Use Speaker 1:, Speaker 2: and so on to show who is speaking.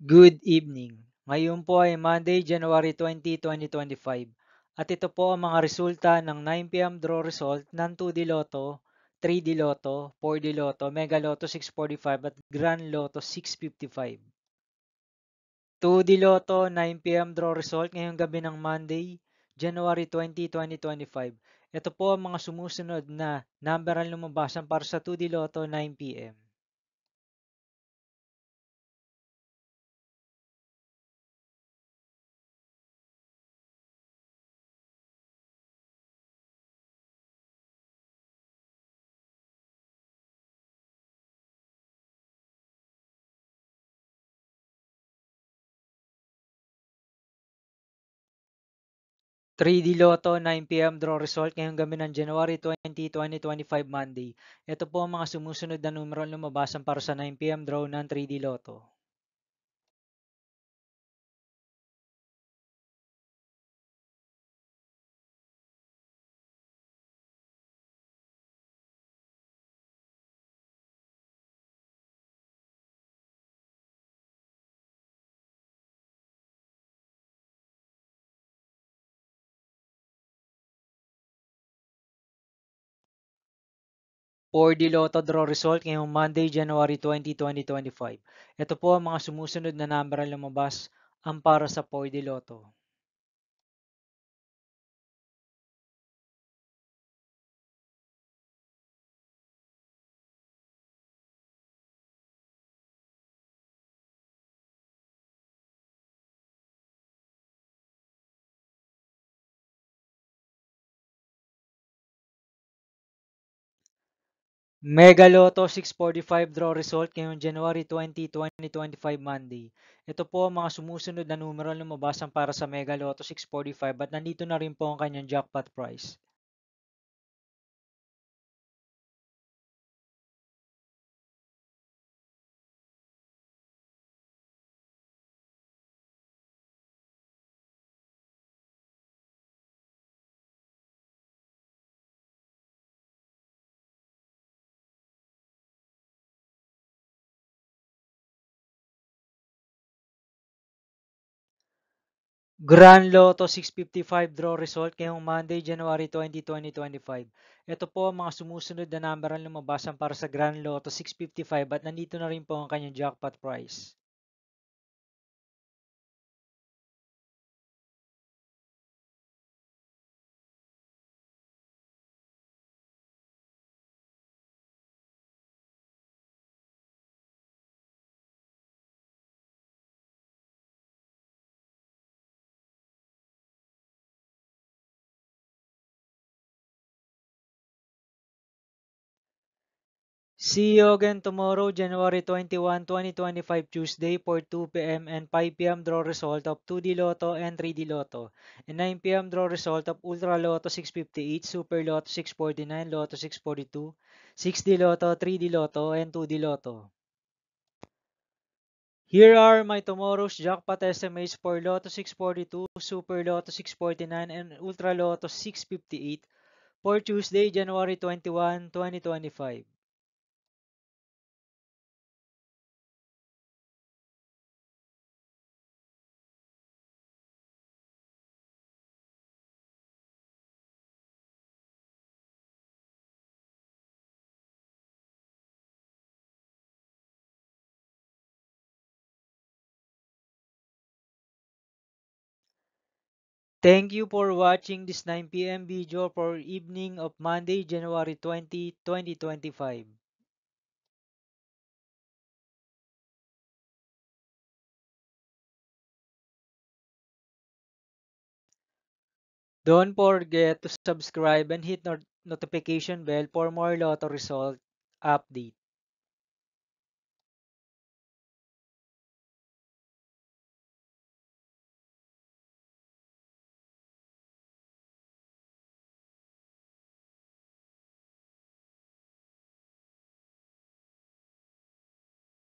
Speaker 1: Good evening. Ngayon po ay Monday, January 20, 2025. At ito po ang mga resulta ng 9 p.m. draw result ng 2D Lotto, 3D Lotto, 4D Lotto, Mega Lotto 645 at Grand Lotto 655. 2D Lotto 9 p.m. draw result ngayong gabi ng Monday, January 20, 2025. Ito po ang mga sumusunod na number ang lumabasan para sa 2D Lotto 9 p.m. 3D Lotto 9 p.m. draw result ngayong gabi ng January 20, 2025 Monday. Ito po ang mga sumusunod na numero ang lumabasan para sa 9 p.m. draw ng 3D Lotto. 4D Lotto draw result ngayong Monday, January 20, 2025. Ito po ang mga sumusunod na number ang lumabas ang para sa 4D Lotto. Mega Lotto 645 draw result ngayong January 20, 2025 Monday. Ito po ang mga sumusunod na numero ang lumabasan para sa Mega Lotto 645 at nandito na rin po ang kanyang jackpot price. Grand Lotto 655 draw result ngayong Monday, January 20, 2025. Ito po ang mga sumusunod na number ang lumabasan para sa Grand Lotto 655 at nandito na rin po ang kanyang jackpot price. See you again tomorrow, January 21, 2025, Tuesday for 2 p.m. and 5 p.m. draw result of 2D Lotto and 3D Lotto, and 9 p.m. draw result of Ultra Lotto 658, Super Lotto 649, Lotto 642, 6D Lotto, 3D Lotto, and 2D Lotto. Here are my tomorrow's jackpot estimates for Lotto 642, Super Lotto 649, and Ultra Lotto 658 for Tuesday, January 21, 2025. Thank you for watching this 9 p.m. video for evening of Monday, January 20, 2025. Don't forget to subscribe and hit notification bell for more Lotto result update.